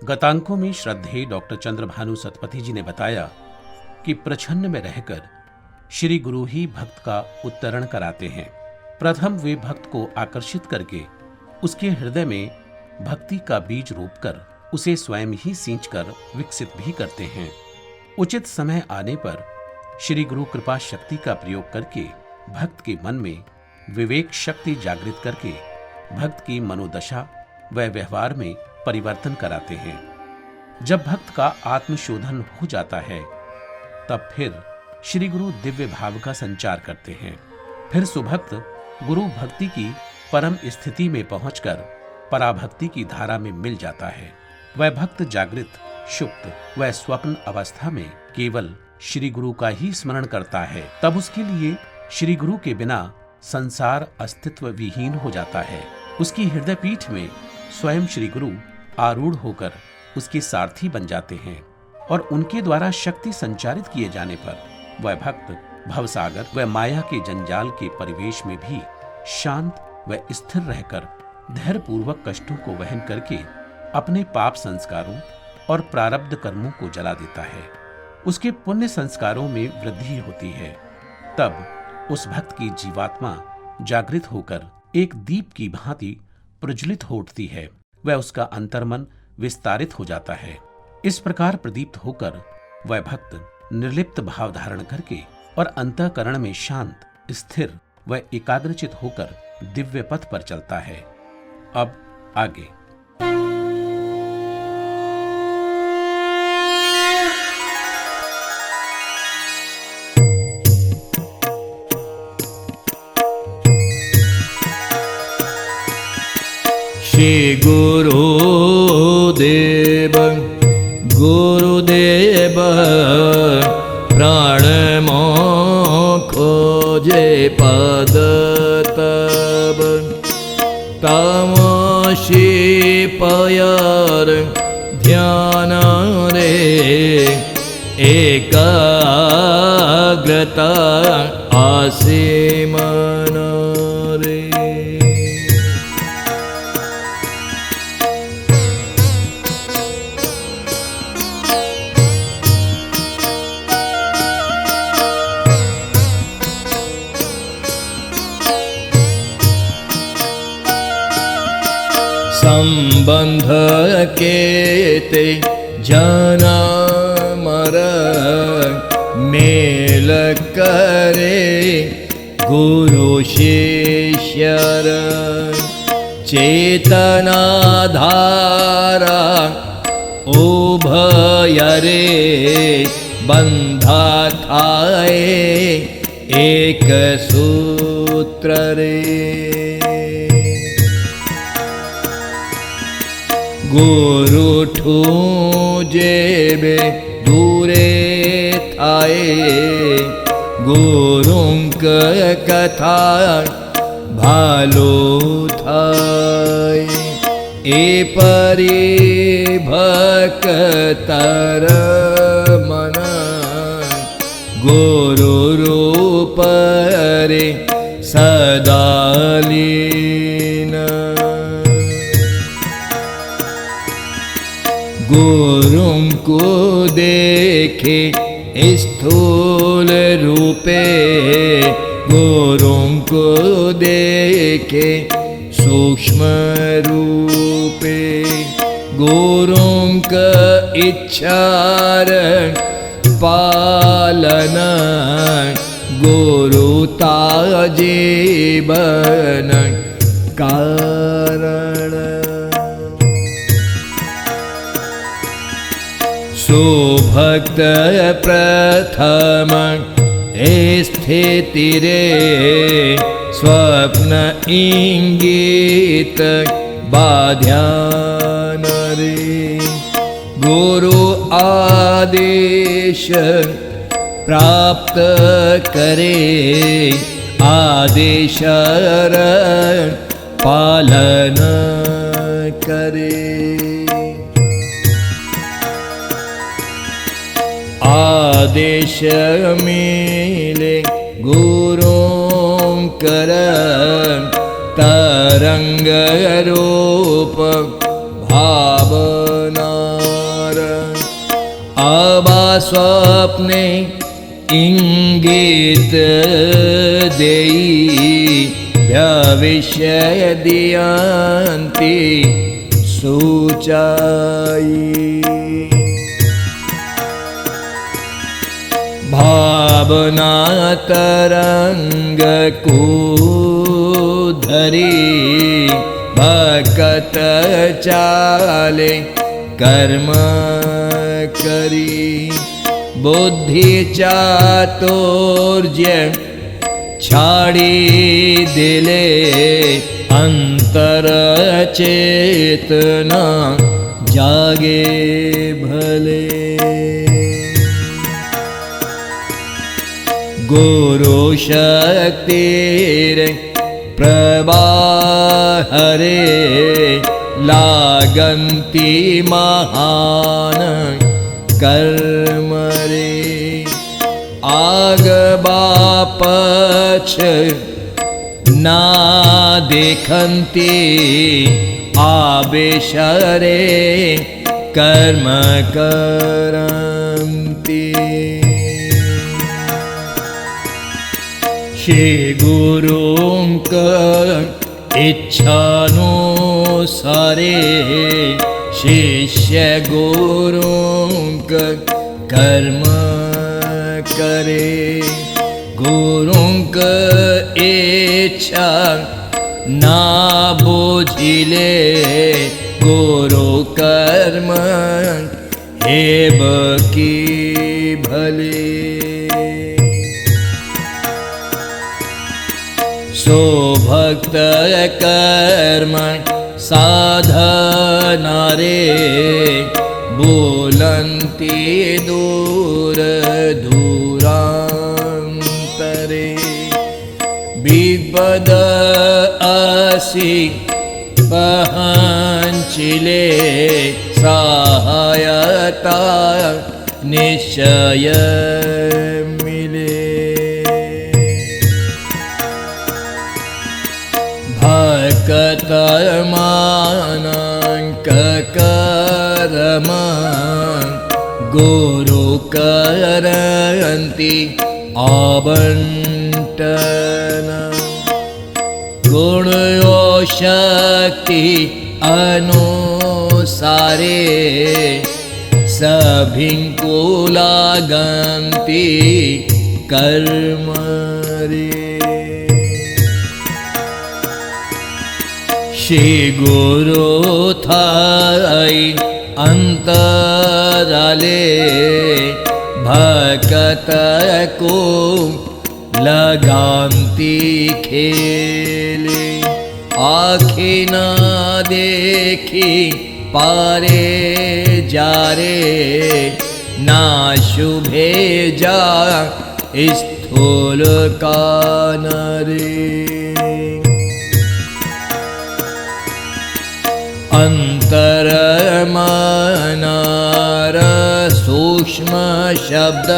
गतांकों में श्रद्धेय डॉक्टर चंद्रभानु सतपथी जी ने बताया कि प्रछन्न में रहकर श्री गुरु ही भक्त का उत्तरण कराते हैं। प्रथम वे भक्त को आकर्षित करके उसके हृदय में भक्ति का बीज रोपकर उसे स्वयं ही सींचकर विकसित भी करते हैं। उचित समय आने पर श्री गुरु कृपा शक्ति का प्रयोग करके भक्त के मन में विवेक शक्ति जागृत करके भक्त की मनोदशा व व्यवहार में परिवर्तन कराते हैं। जब भक्त का आत्मशोधन हो जाता है तब फिर श्री गुरु दिव्य भाव का संचार करते हैं। फिर सुभक्त गुरु भक्ति की परम स्थिति में पहुंचकर पराभक्ति की धारा में मिल जाता है। वह भक्त जागृत, सुप्त व स्वप्न अवस्था में केवल श्री गुरु का ही स्मरण करता है। तब उसके लिए श्री गुरु के बिना संसार अस्तित्व विहीन हो जाता है। उसकी हृदय पीठ में स्वयं श्री गुरु आरूढ़ होकर उसके सारथी बन जाते हैं और उनके द्वारा शक्ति संचारित किए जाने पर वह भक्त भवसागर व माया के जंजाल के परिवेश में भी शांत व स्थिर रहकर धैर्यपूर्वक कष्टों को वहन करके अपने पाप संस्कारों और प्रारब्ध कर्मों को जला देता है। उसके पुण्य संस्कारों में वृद्धि होती है। तब उस भक्त की जीवात्मा जागृत होकर एक दीप की भांति प्रज्वलित हो उठती है। वह उसका अंतर्मन विस्तारित हो जाता है। इस प्रकार प्रदीप्त होकर वह भक्त निर्लिप्त भाव धारण करके और अंतःकरण में शांत, स्थिर व एकाग्रचित होकर दिव्य पथ पर चलता है। अब आगे। श्री गुरुदेव गुरुदेव प्राणमो खोजे पद तब तमसी पयर ध्यान रे एकाग्रता आसीमन रे। संबंध केते जना मर मेल करे गुरु शिष्यर चेतना धारा उभयरे बंधा थाए एक सूत्र रे। गुरु ठूजेबे दूरे थाए गुरुंक कथा भालो थाए ए परि भक्तर मन गुरु रूप रे सदा लीन। गुरुं को देखे स्थूल रूपे गुरुं को देखे सूक्ष्म रूपे गुरुं का इच्छार पालन गुरु जीवन कारण। सुभक्त प्रथम स्थिति रे स्वप्न इंगित बाध्यान रे गुरु आदेश प्राप्त करे आदेश पालन करे। आदेश मिले गुरुं कर तरंग रूप भावना आवा स्वप्ने इंगित देई भविष्य दियन्ति सूचाई भावना तरंग को धरी भक्त चाले कर्म करी बुद्धि चातुर्य छाड़ी दिले अंतर चेतना जागे भले गुरु शक्तिर प्रवाहरे लागन्ति महान कर्म रे आग बापछ ना देखन्ति आवेशरे कर्म करन्ति श्री गुरुंक इच्छानुसारे शिष्य गुरुंक कर्म करे गुरुंक इच्छा ना बुझिले गुरु कर्म हेब की भले सो भक्त कर्म साधना रे बोलन्ति दूर दूरान्तरे विपद असि पहंचिले सहायता निश्चय मिले भक्त मानंक कर्म गुरु करन्ति आवंटन गुण शक्ति अनुसारे सभी को लागन्ति कर्म रे श्री गुरु थाई अंतराले भक्त को लगान्ति खेले आँखें न देखी पारे जारे ना शुभे जा स्थूल कान रे अंतर मनार सूक्ष्म शब्द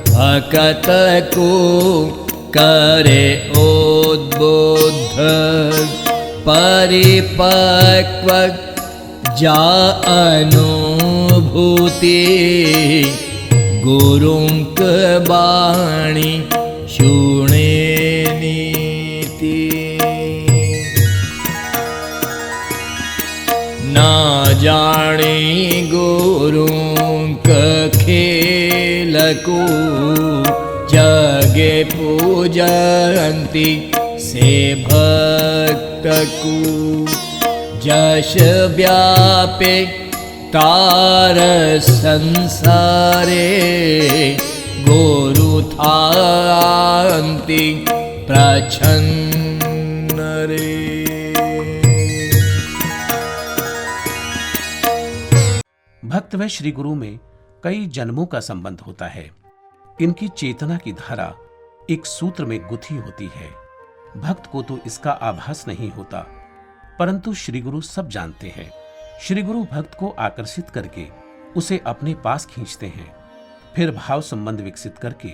भक्त को करे उद्बुद्ध परिपक्व जा अनुभूति गुरुंक बाणी शुणे नीति ना जाने गुरुंक खेल को जगे पूजन्ति से भक्त को जश व्यापे तार संसारे गुरु थान्ति प्रच्छन्न रे भक्त व श्री गुरु में कई जन्मों का संबंध होता है। इनकी चेतना की धारा एक सूत्र में गुथी होती है। भक्त को तो इसका आभास नहीं होता, परंतु श्री गुरु सब जानते हैं। श्री गुरु भक्त को आकर्षित करके उसे अपने पास खींचते हैं, फिर भाव संबंध विकसित करके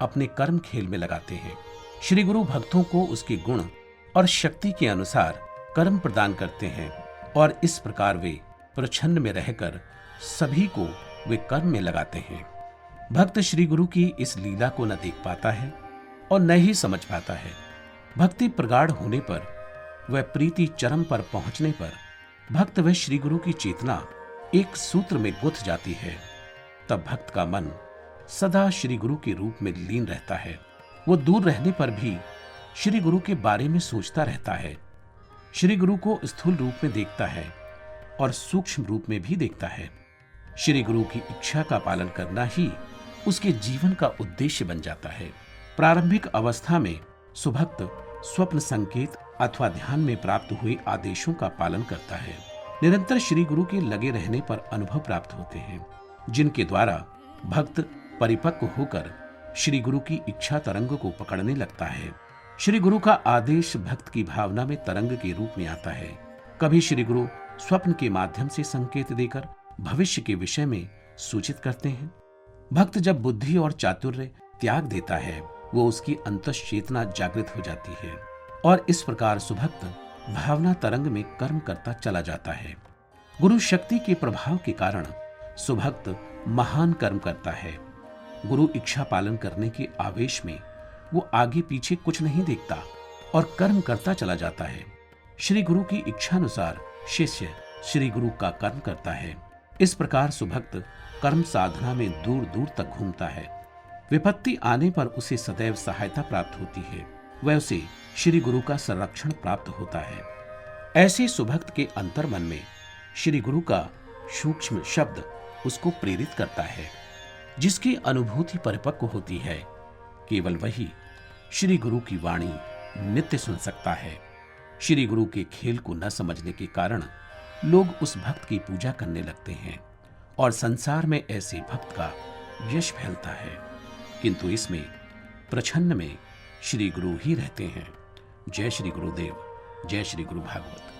अपने कर्म खेल में लगाते हैं। श्री गुरु भक्तों को उसके गुण और शक्ति के अनुसार कर्म प्रदान करते हैं और इस प्रकार वे प्रच्छन्न में रहकर सभी को वे कर्म में लगाते हैं। भक्त श्री गुरु की इस लीला को न देख पाता है और न ही समझ पाता है। भक्ति प्रगाढ़ होने पर, वह प्रीति चरम पर पहुंचने पर भक्त व श्री गुरु की चेतना एक सूत्र में गुंथ जाती है। तब भक्त का मन सदा श्री गुरु के रूप में लीन रहता है। वो दूर रहने पर भी श्री गुरु के बारे में सोचता रहता है। श्री गुरु को स्थूल रूप में देखता है और सूक्ष्म रूप में भी देखता है। श्री गुरु की इच्छा का पालन करना ही उसके जीवन का उद्देश्य बन जाता है। प्रारंभिक अवस्था में सुभक्त स्वप्न संकेत अथवा ध्यान में प्राप्त हुए आदेशों का पालन करता है। निरंतर श्री गुरु के लगे रहने पर अनुभव प्राप्त होते हैं, जिनके द्वारा भक्त परिपक्व होकर श्री गुरु की इच्छा तरंग को पकड़ने लगता है। श्री गुरु का आदेश भक्त की भावना में तरंग के रूप में आता है। कभी श्री गुरु स्वप्न के माध्यम से संकेत देकर भविष्य के विषय में सूचित करते हैं। भक्त जब बुद्धि और चातुर्य त्याग देता है, वो उसकी अंतश्चेतना जागृत हो जाती है और इस प्रकार सुभक्त भावना तरंग में कर्म करता चला जाता है। गुरु शक्ति के प्रभाव के कारण सुभक्त महान कर्म करता है। गुरु इच्छा पालन करने के आवेश में वो आगे पीछे कुछ नहीं देखता और कर्म करता चला जाता है। श्री गुरु की इच्छानुसार शिष्य श्री गुरु का कर्म करता है। इस प्रकार सुभक्त कर्म साधना में दूर दूर तक घूमता है। विपत्ति आने पर उसे सदैव सहायता प्राप्त होती है, वह उसे श्री गुरु का संरक्षण प्राप्त होता है। ऐसे सुभक्त के अंतर्मन में श्री गुरु का सूक्ष्म शब्द उसको प्रेरित करता है। जिसकी अनुभूति परिपक्व होती है, केवल वही श्री गुरु की वाणी नित्य सुन सकता है। श्री गुरु के खेल को न समझने के कारण लोग उस भक्त की पूजा करने लगते हैं और संसार में ऐसे भक्त का यश फैलता है, किंतु इसमें प्रछन्न में श्री गुरु ही रहते हैं। जय श्री गुरुदेव, जय श्री गुरु भागवत।